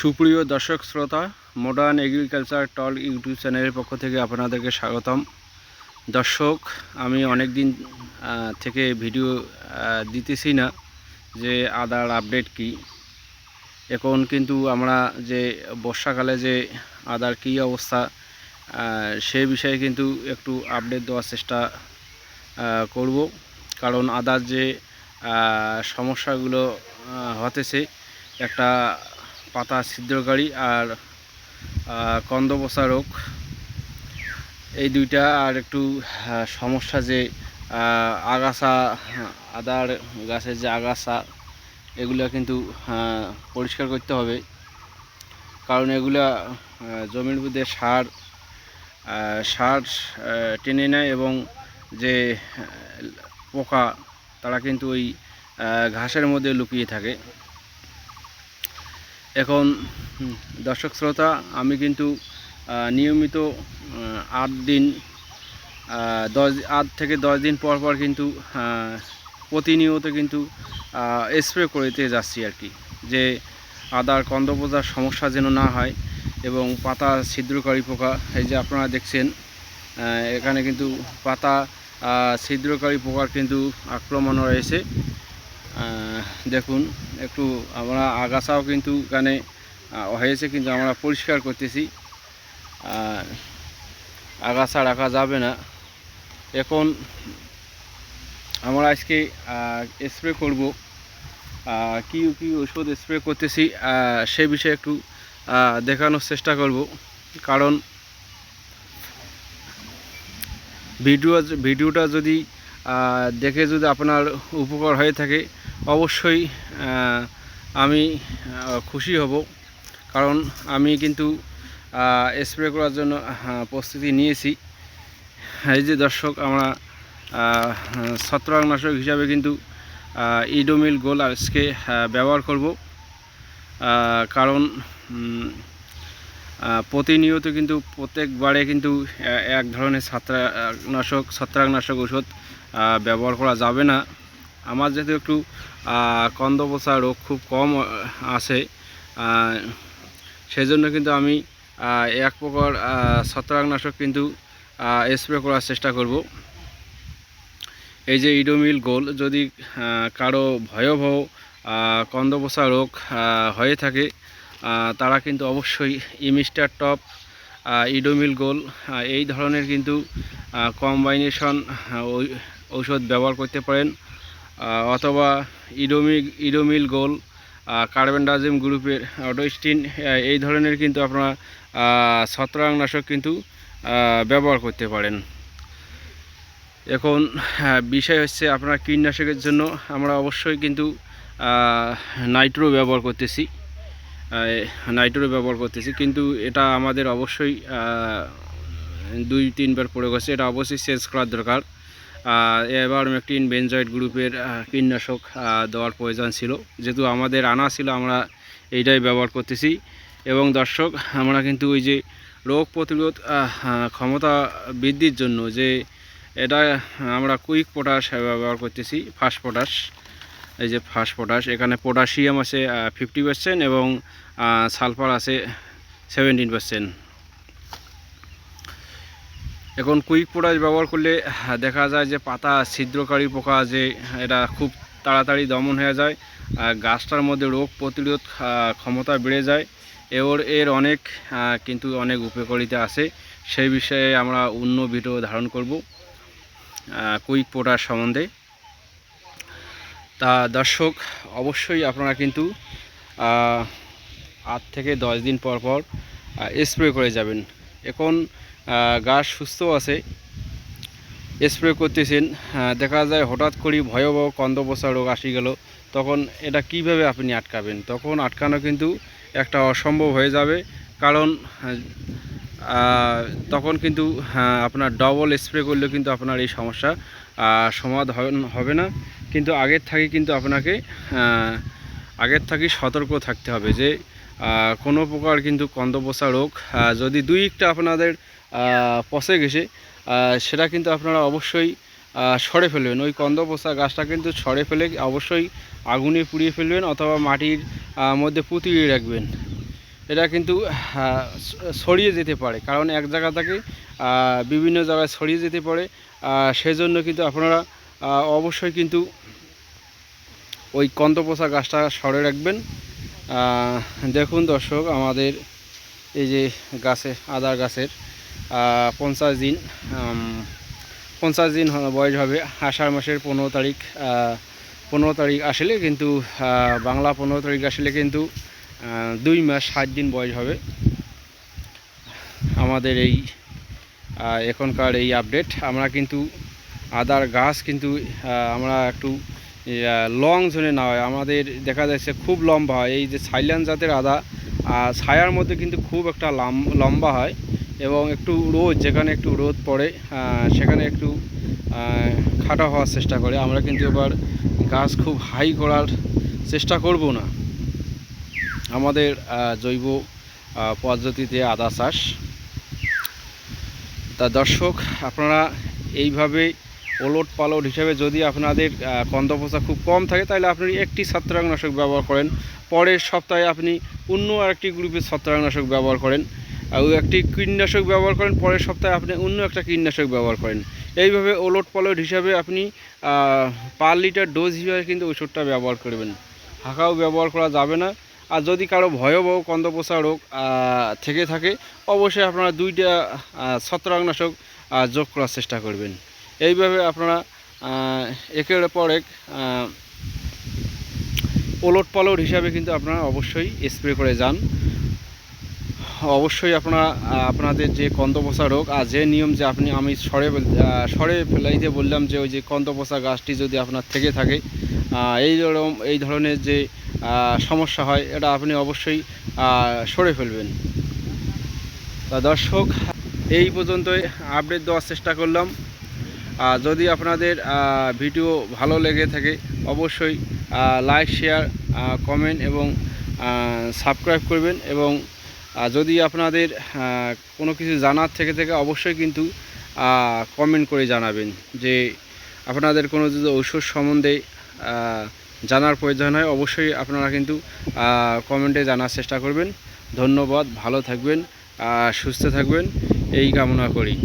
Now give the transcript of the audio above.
সুপ্রিয় দর্শক শ্রোতা, মডার্ন এগ্রিকালচার টল ইউটিউব চ্যানেলের পক্ষ থেকে আপনাদেরকে স্বাগতম। দর্শক, আমি অনেক দিন থেকে ভিডিও দিতেছি না যে আদার আপডেট কি। এখন কিন্তু আমরা যে বর্ষাকালে যে আদার কী অবস্থা সে বিষয়ে কিন্তু একটু আপডেট দেওয়ার চেষ্টা করব। কারণ আদার যে সমস্যাগুলো হতেছে, একটা পাতা ছিদ্রকারী আর কন্দপচা রোগ, এই দুইটা আর একটু সমস্যা যে আগাছা, আদার গাছের যে আগাছা, এগুলো কিন্তু পরিষ্কার করতে হবে। কারণ এগুলা জমির মধ্যে সার টেনে নেয় এবং যে পোকা তারা কিন্তু ওই ঘাসের মধ্যে লুকিয়ে থাকে। এখন দর্শক শ্রোতা, আমি কিন্তু নিয়মিত 8 থেকে 10 দিন পর পর কিন্তু প্রতিনিয়ত কিন্তু স্প্রে করতে যাচ্ছি আর কি, যে আদার কন্দপচার সমস্যা যেন না হয় এবং পাতা ছিদ্রকারী পোকা, এই যে আপনারা দেখছেন এখানে কিন্তু পাতা ছিদ্রকারী পোকার কিন্তু আক্রমণ রয়েছে। দেখুন, একটু আমরা আগাছাও কিন্তু এখানে হয়েছে, কিন্তু আমরা পরিষ্কার করতেছি, আগাছা রাখা যাবে না। এখন আমরা আজকে স্প্রে করব, কি কি ওষুধ স্প্রে করতেছি সে বিষয়ে একটু দেখানোর চেষ্টা করব। কারণ ভিডিওটা যদি দেখে যদি আপনার উপকার হয়ে থাকে, অবশ্যই আমি খুশি হব। কারণ আমি কিন্তু স্প্রে করার জন্য প্রস্তুতি নিয়েছি। এই যে দর্শক, আমরা ছত্রাকনাশক হিসাবে কিন্তু ইডোমিল গোল আজকে ব্যবহার করব। কারণ প্রতিনিয়ত কিন্তু প্রত্যেকবারে কিন্তু এক ধরনের ছত্রাকনাশক ওষুধ ব্যবহার করা যাবে না। আমার যেহেতু একটু কন্দপচা রোগ খুব কম আছে, সেজন্য কিন্তু আমি এক প্রকার ছত্রাকনাশক কিন্তু স্প্রে করার চেষ্টা করব। এই যে ইডোমিল গোল, যদি কারো ভয়াবহ কন্দপচা রোগ হয়ে থাকে তারা কিন্তু অবশ্যই ইমিস্টার টপ, ইডোমিল গোল এই ধরনের কিন্তু কম্বাইনেশন ঔষধ ব্যবহার করতে পারেন, অথবা ইডোমিল গোল, কার্বেন্ডাজিম গ্রুপের অটোস্টিন, এই ধরনের কিন্তু আপনারা ছত্রাকনাশক কিন্তু ব্যবহার করতে পারেন। এখন বিষয় হচ্ছে, আপনার কীটনাশকের জন্য আমরা অবশ্যই কিন্তু নাইট্রো ব্যবহার করতেছি, কিন্তু এটা আমাদের অবশ্যই 2-3 বার প্রয়োগ হচ্ছে, এটা অবশ্যই চেঞ্জ করার দরকার। এভারমেকটিন বেনজয়েড গ্রুপের কীটনাশক দেওয়ার প্রয়োজন ছিল, যেহেতু আমাদের আনা ছিল, আমরা এইটাই ব্যবহার করতেছি। এবং দর্শক, আমরা কিন্তু ওই যে রোগ প্রতিরোধ ক্ষমতা বৃদ্ধির জন্য যে এটা আমরা কুইক পটাশ ব্যবহার করতেছি, ফাস্ট পটাশ। এই যে ফাস্ট পটাশ, এখানে পটাশিয়াম আছে 50% এবং সালফার আছে 17%। এখন কুইক পটাশ ব্যবহার করলে দেখা যায় যে পাতা ছিদ্রকারী পোকা যে এটা খুব তাড়াতাড়ি দমন হয়ে যায়, গাছটার মধ্যে রোগ প্রতিরোধ ক্ষমতা বেড়ে যায়। এর অনেক কিন্তু অনেক উপকারিতা আছে, সেই বিষয়ে আমরা অন্য ভিডিও ধারণ করব কুইক পটাশ সম্বন্ধে। তা দর্শক, অবশ্যই আপনারা কিন্তু 8 থেকে 10 দিন পর পর স্প্রে করে যাবেন। এখন গাছ সুস্থ আছে, স্প্রে করতেছেন, দেখা যায় হঠাৎ করে ভয়াবহ কন্দপচা রোগ আসি গেল, তখন এটা কিভাবে আপনি আটকাবেন? তখন আটকানো কিন্তু একটা অসম্ভব হয়ে যাবে। কারণ তখন কিন্তু আপনার ডবল স্প্রে করলেও কিন্তু আপনার এই সমস্যা সমাধান হবে না। কিন্তু আগের থেকে সতর্ক থাকতে হবে যে কোনো প্রকার কিন্তু কন্দপচা রোগ যদি 2-1টা আপনাদের পচে গেছে, সেটা কিন্তু আপনারা অবশ্যই সরে ফেলবেন। ওই কন্দপচা গাছটা কিন্তু সরে ফেলে অবশ্যই আগুনে পুড়িয়ে ফেলবেন, অথবা মাটির মধ্যে পুঁতিয়ে রাখবেন। এটা কিন্তু ছড়িয়ে যেতে পারে, কারণ এক জায়গা থেকে বিভিন্ন জায়গায় ছড়িয়ে যেতে পারে। সেজন্য কিন্তু আপনারা অবশ্যই কিন্তু ওই কন্দপোষা গাছটা সরে রাখবেন। দেখুন দর্শক, আমাদের এই যে গাছে আদার গাছের 50 দিন 50 দিন বয়স হবে। আষাঢ় মাসের 15 তারিখ 15 তারিখ আসলে কিন্তু বাংলা 15 তারিখ আসলে কিন্তু 2 মাস 7 দিন বয়স হবে আমাদের এই এখনকার এই আপডেট। আমরা কিন্তু আদার গাছ কিন্তু আমরা একটু লং জোনে না হয়, আমাদের দেখা যাচ্ছে খুব লম্বা হয়। এই যে সাইলান জাতের আদা ছায়ার মধ্যে কিন্তু খুব একটা লম্বা হয়, এবং একটু রোদ, যেখানে একটু রোদ পড়ে সেখানে একটু খাটো হওয়ার চেষ্টা করে। আমরা কিন্তু এবার গাছ খুব হাই করার চেষ্টা করব না, আমাদের জৈব পদ্ধতিতে আদা চাষ। তা দর্শক, আপনারা এইভাবে ওলট পালট হিসাবে যদি আপনাদের কন্দপোষা খুব কম থাকে, তাহলে আপনি একটি ছত্রাকনাশক ব্যবহার করেন, পরের সপ্তাহে আপনি অন্য আরেকটি গ্রুপের ছত্রাকনাশক ব্যবহার করেন, একটি কীটনাশক ব্যবহার করেন, পরের সপ্তাহে আপনি অন্য একটা কীটনাশক ব্যবহার করেন। এইভাবে ওলট পালট হিসাবে আপনি পার লিটার ডোজ হিসাবে কিন্তু ওষুধটা ব্যবহার করবেন, হাঁকাও ব্যবহার করা যাবে না। আর যদি কারো ভয়াবহ কন্দপোষা রোগ থেকে থাকে, অবশ্যই আপনারা 2টা ছত্রাকনাশক যোগ করার চেষ্টা করবেন। এইভাবে আপনারা একের পর এক ওলট পালট হিসাবে কিন্তু আপনারা অবশ্যই স্প্রে করে যান। অবশ্যই আপনারা আপনাদের যে কন্দপোষা রোগ আর যে নিয়ম যে আমি সরে ফেলাইতে বললাম, যে ওই যে কন্দপোষা গাছটি যদি আপনার থেকে থাকে এই ধরনের যে সমস্যা হয়, এটা আপনি অবশ্যই সরে ফেলবেন। তা দর্শক, এই পর্যন্তই আপডেট দেওয়ার চেষ্টা করলাম। যদি আপনাদের ভিডিও ভালো লেগে থাকে, অবশ্যই লাইক, শেয়ার, কমেন্ট এবং সাবস্ক্রাইব করবেন। এবং যদি আপনাদের কোনো কিছু জানার থেকে অবশ্যই কিন্তু কমেন্ট করে জানাবেন, যে আপনাদের কোনো যদি ঔষধ সম্বন্ধে জানার প্রয়োজন হয়, অবশ্যই আপনারা কিন্তু কমেন্টে জানার চেষ্টা করবেন। ধন্যবাদ, ভালো থাকবেন, সুস্থ থাকবেন, এই কামনা করি।